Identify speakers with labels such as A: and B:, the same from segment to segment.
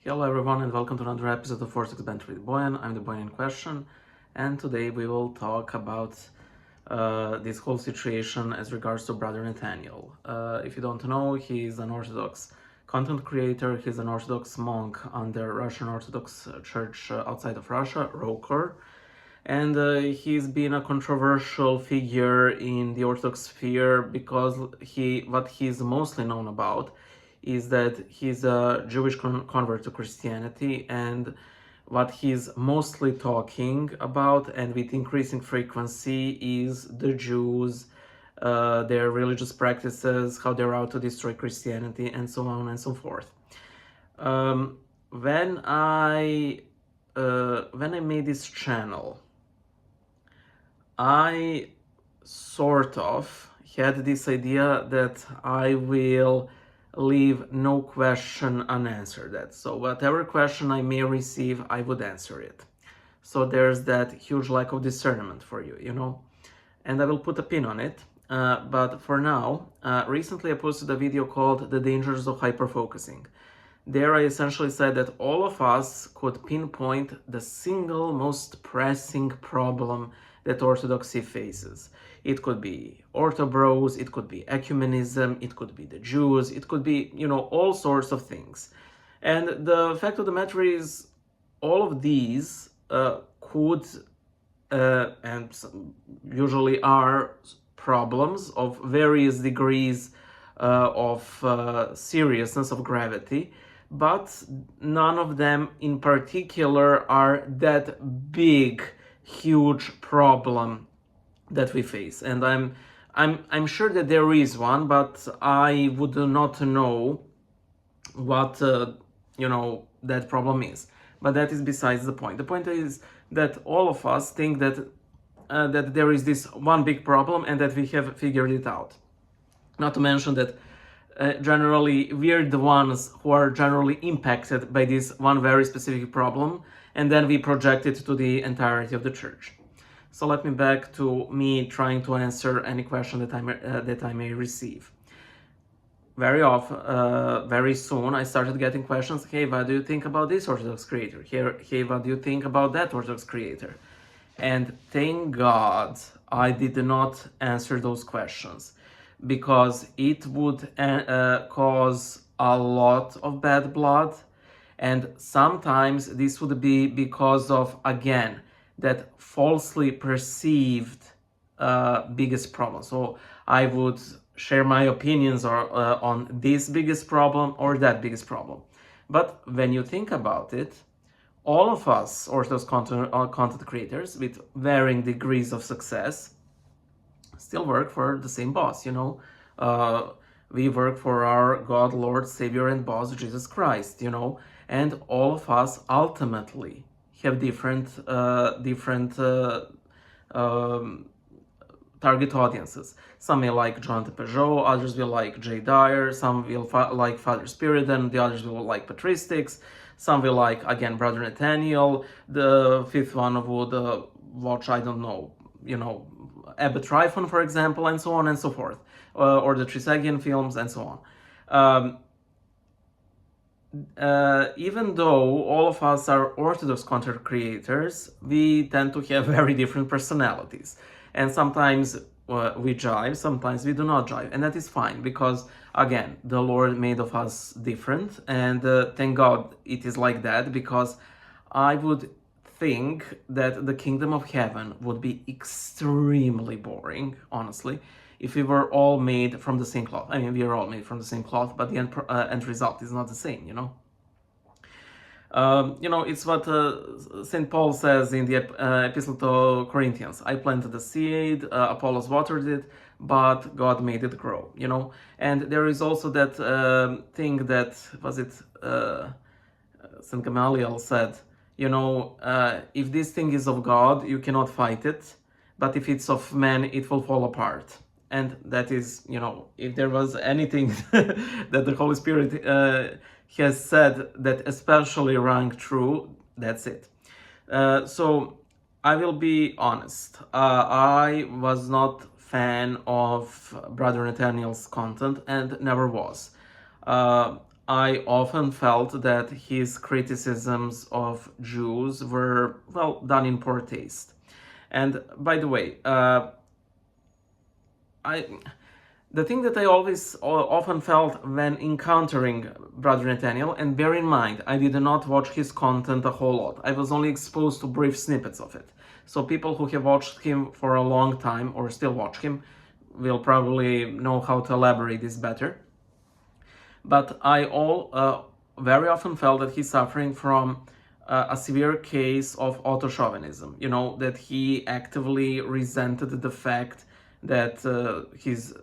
A: Hello everyone and welcome to another episode of Orthodox Banter with Boyan. I'm the Boyan in question, and today we will talk about this whole situation as regards to Brother Nathaniel. If you don't know, he's an Orthodox content creator. He's an Orthodox monk under Russian Orthodox Church outside of Russia, Rokor. And he's been a controversial figure in the Orthodox sphere because what he's mostly known about is that he's a Jewish convert to Christianity, and what he's mostly talking about and with increasing frequency is the Jews, their religious practices, how they're out to destroy Christianity, and so on and so forth. When I made this channel, I sort of had this idea that I will leave no question unanswered. So whatever question I may receive, I would answer it. So there's that huge lack of discernment for you, and I will put a pin on it. But for now, recently I posted a video called The Dangers of Hyperfocusing. There I essentially said that all of us could pinpoint the single most pressing problem that Orthodoxy faces. It could be Orthobros, it could be ecumenism, it could be the Jews, it could be, all sorts of things. And the fact of the matter is, all of these could and usually are problems of various degrees of seriousness, of gravity, but none of them in particular are that big, huge problem that we face. And I'm sure that there is one, but I would not know what that problem is. But that is besides the point. The point is that all of us think that that there is this one big problem and that we have figured it out. Not to mention that generally we're the ones who are generally impacted by this one very specific problem, and then we project it to the entirety of the church. So let me back to me trying to answer any question that I may receive. Very often, very soon, I started getting questions. Hey, what do you think about this Orthodox creator? Hey, what do you think about that Orthodox creator? And thank God I did not answer those questions, because it would cause a lot of bad blood, and sometimes this would be because of, again, that falsely perceived biggest problem. So I would share my opinions on this biggest problem or that biggest problem. But when you think about it, all of us Orthodox content creators with varying degrees of success still work for the same boss, we work for our God, Lord, Savior, and boss, Jesus Christ, and all of us ultimately have different target audiences. Some may like Jonathan Peugeot, others will like Jay Dyer, some will like Father Spirit, and the others will like patristics. Some will like, again, Brother Nathaniel. The fifth one would watch, I don't know, Abbot Tryphon, for example, and so on and so forth, or the Trisagian films, and so on. Even though all of us are Orthodox content creators, we tend to have very different personalities. And sometimes we jive, sometimes we do not jive. And that is fine, because, again, the Lord made of us different. And thank God it is like that, because I would think that the kingdom of heaven would be extremely boring, honestly, if we were all made from the same cloth. I mean, we are all made from the same cloth, but the end result is not the same, it's what St. Paul says in the Epistle to Corinthians. I planted the seed, Apollos watered it, but God made it grow, And there is also that thing that, St. Gamaliel said, if this thing is of God, you cannot fight it, but if it's of man, it will fall apart. And that is, if there was anything that the Holy Spirit has said that especially rang true, that's it. So I will be honest. I was not fan of Brother Nathaniel's content and never was. I often felt that his criticisms of Jews were, well, done in poor taste. And by the way, the thing that I always often felt when encountering Brother Nathaniel, and bear in mind, I did not watch his content a whole lot. I was only exposed to brief snippets of it. So people who have watched him for a long time or still watch him will probably know how to elaborate this better. But I very often felt that he's suffering from a severe case of auto-chauvinism. You know, that he actively resented the fact that he's,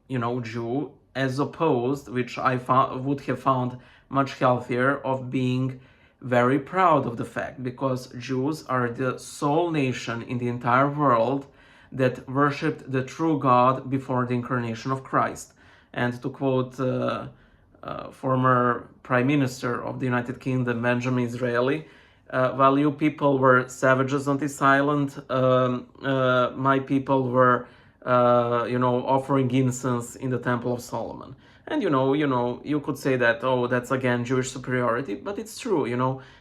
A: Jew, as opposed, which I would have found much healthier, of being very proud of the fact, because Jews are the sole nation in the entire world that worshipped the true God before the incarnation of Christ. And to quote former Prime Minister of the United Kingdom, Benjamin Disraeli, while you people were savages on this island, my people were, offering incense in the Temple of Solomon. And you could say that, oh, that's again Jewish superiority, but it's true.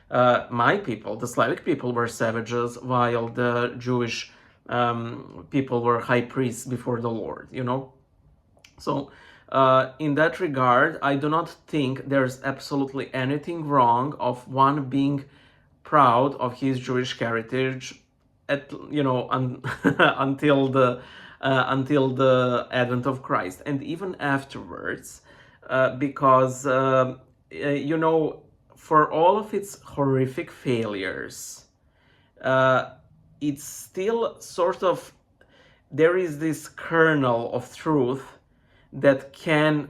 A: My people, the Slavic people, were savages, while the Jewish people were high priests before the Lord. So in that regard, I do not think there's absolutely anything wrong of one being proud of his Jewish heritage, until the advent of Christ, and even afterwards, because for all of its horrific failures, it's still sort of, there is this kernel of truth that can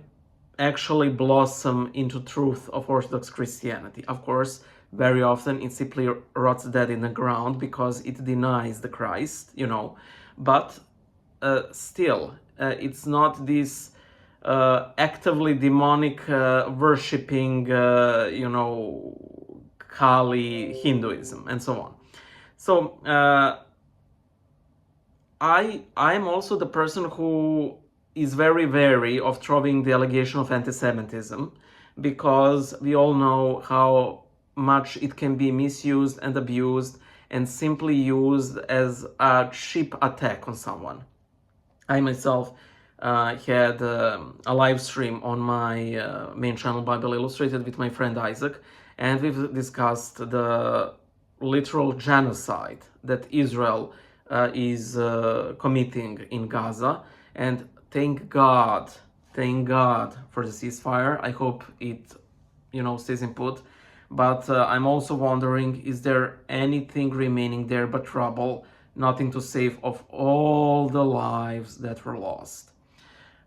A: actually blossom into truth of Orthodox Christianity. Of course, very often it simply rots dead in the ground because it denies the Christ, but still, it's not this actively demonic worshipping, Kali Hinduism and so on. So I'm also the person who is very wary of throwing the allegation of anti-Semitism, because we all know how much it can be misused and abused and simply used as a cheap attack on someone. I myself had a live stream on my main channel, Bible Illustrated, with my friend Isaac, and we've discussed the literal genocide that Israel is committing in Gaza. And thank God for the ceasefire. I hope it, stays in put. But I'm also wondering, is there anything remaining there but trouble, nothing to save of all the lives that were lost?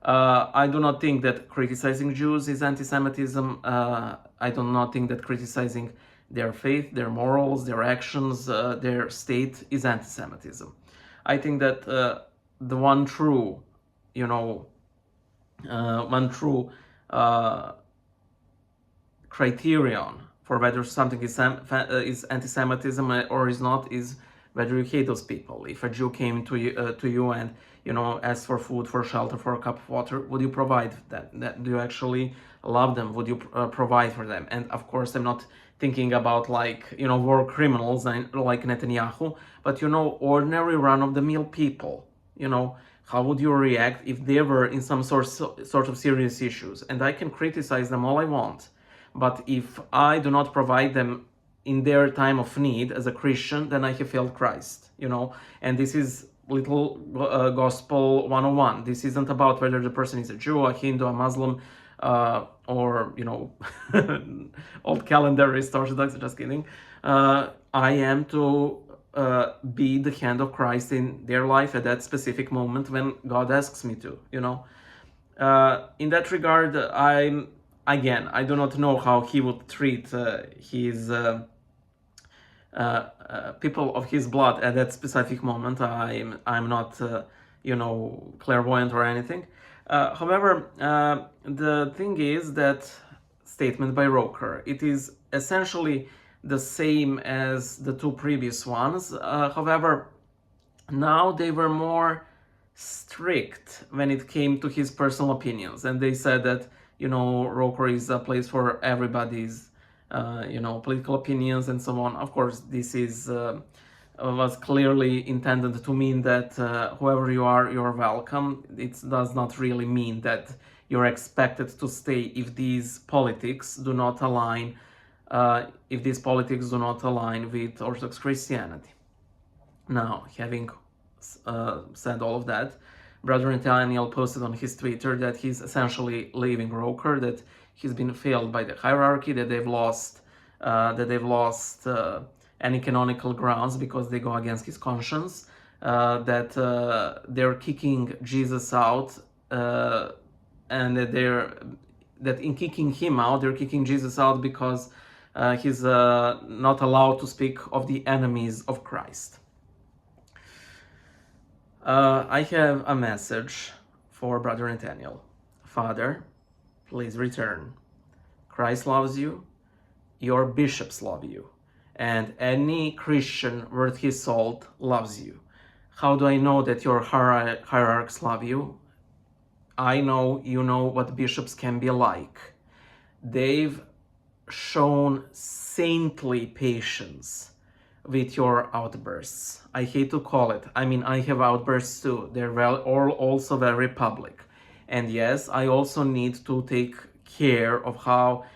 A: I do not think that criticizing Jews is anti-Semitism. I do not think that criticizing their faith, their morals, their actions, their state is anti-Semitism. I think that the one true criterion for whether something is anti-Semitism or is not is whether you hate those people. If a Jew came to you and asked for food, for shelter, for a cup of water, would you provide that? Do you actually love them? Would you provide for them? And of course, I'm not thinking about war criminals like Netanyahu, but ordinary run-of-the-mill people. How would you react if they were in some sort of serious issues? And I can criticize them all I want, but if I do not provide them in their time of need as a Christian, then I have failed Christ, And this is little gospel 101. This isn't about whether the person is a Jew, a Hindu, a Muslim, or old calendarist Orthodox. Just kidding. I am to be the hand of Christ in their life at that specific moment when God asks me to. In that regard, I do not know how he would treat his people of his blood at that specific moment. I'm not clairvoyant or anything. However, the thing is that statement by Roker, it is essentially the same as the two previous ones. However, now they were more strict when it came to his personal opinions, and they said that Roker is a place for everybody's, political opinions and so on. Of course, this was clearly intended to mean that whoever you are, you're welcome. It does not really mean that you're expected to stay if these politics do not align with Orthodox Christianity. Now, having said all of that, Brother Nathaniel posted on his Twitter that he's essentially leaving Roker, that he's been failed by the hierarchy, that they've lost any canonical grounds because they go against his conscience, that they're kicking Jesus out, and that in kicking him out, they're kicking Jesus out because he's not allowed to speak of the enemies of Christ. I have a message for Brother Nathaniel. Father, please return. Christ loves you. Your bishops love you. And any Christian worth his salt loves you. How do I know that your hierarchs love you? I know you know what bishops can be like. They've shown saintly patience with your outbursts. I hate to call it. I mean, I have outbursts too. They're also very public. And yes, I also need to take care of how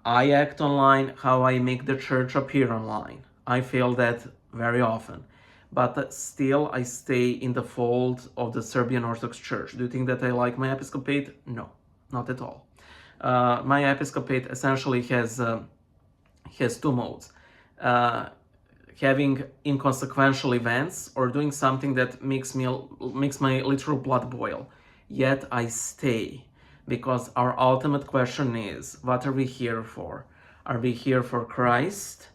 A: I act online, how I make the church appear online. I fail that very often. But still, I stay in the fold of the Serbian Orthodox Church. Do you think that I like my episcopate? No, not at all. My episcopate essentially has two modes. Having inconsequential events or doing something that makes my literal blood boil. Yet I stay, because our ultimate question is, what are we here for? Are we here for Christ?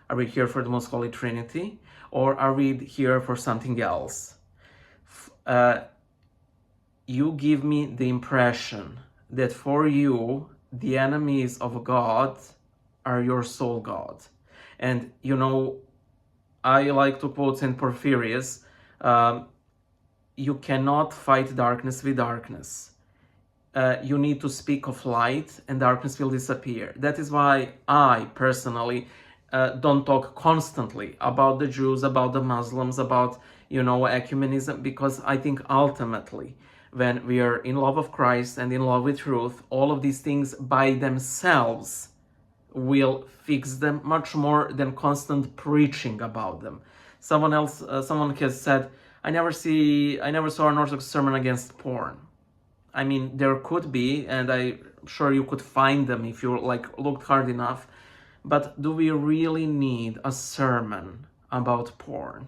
A: Are we here for the Most Holy Trinity? Or are we here for something else? You give me the impression that for you, the enemies of God are your soul God. And I like to quote St. Porphyrius, you cannot fight darkness with darkness. You need to speak of light and darkness will disappear. That is why I personally don't talk constantly about the Jews, about the Muslims, about, ecumenism, because I think ultimately when we are in love of Christ and in love with truth, all of these things by themselves will fix them much more than constant preaching about them. Someone has said, I never saw an Orthodox sermon against porn. I mean, there could be, and I'm sure you could find them if you looked hard enough. But do we really need a sermon about porn?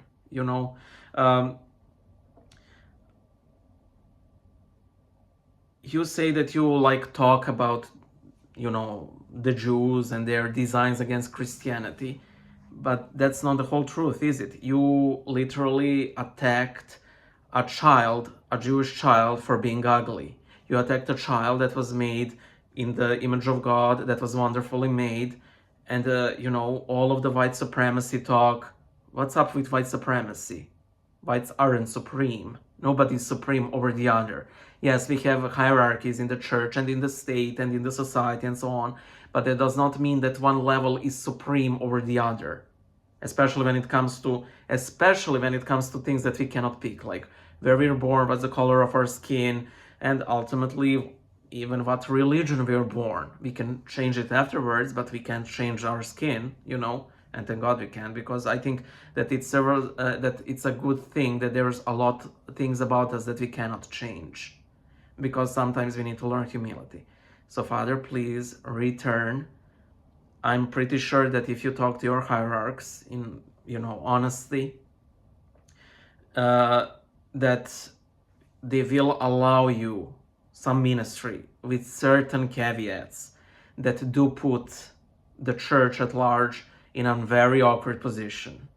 A: You say that you talk about, the Jews and their designs against Christianity, but that's not the whole truth, is it? You literally attacked a Jewish child, for being ugly. You attacked a child that was made in the image of God, that was wonderfully made, and all of the white supremacy talk. What's up with white supremacy? Whites aren't supreme. Nobody's supreme over the other. Yes, we have hierarchies in the church and in the state and in the society and so on, but that does not mean that one level is supreme over the other. Especially when it comes to things that we cannot pick, like where we're born, what's the color of our skin, and ultimately even what religion we're born. We can change it afterwards, but we can't change our skin, and thank God we can, because I think that it's a good thing that there's a lot of things about us that we cannot change, because sometimes we need to learn humility. So Father, please return. I'm pretty sure that if you talk to your hierarchs in, honesty, that they will allow you some ministry with certain caveats that do put the church at large in a very awkward position,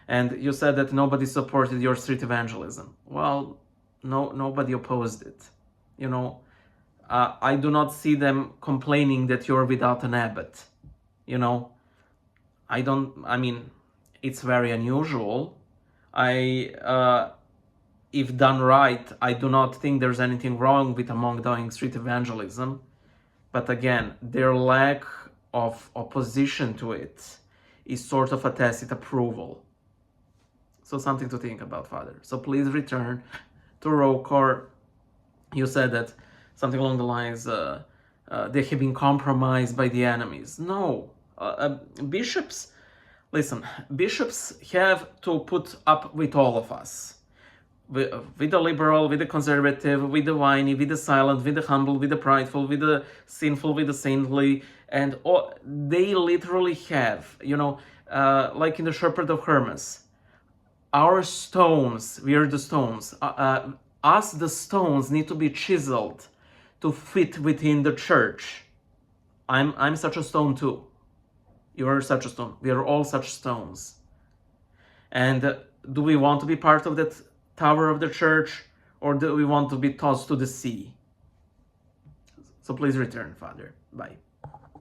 A: And you said that nobody supported your street evangelism. Well, nobody opposed it, I do not see them complaining that you're without an abbot, it's very unusual. if done right, I do not think there's anything wrong with among dying street evangelism. But again, their lack of opposition to it is sort of a tacit approval. So something to think about, Father. So please return to Rokor. You said that something along the lines, they have been compromised by the enemies. No. Bishops, listen, bishops have to put up with all of us. With the liberal, with the conservative, with the whiny, with the silent, with the humble, with the prideful, with the sinful, with the saintly, and they literally have, like in the Shepherd of Hermas, our stones, we are the stones, us the stones need to be chiseled to fit within the church. I'm such a stone too. You are such a stone. We are all such stones. And do we want to be part of that tower of the church, or do we want to be tossed to the sea? So please return, Father. Bye.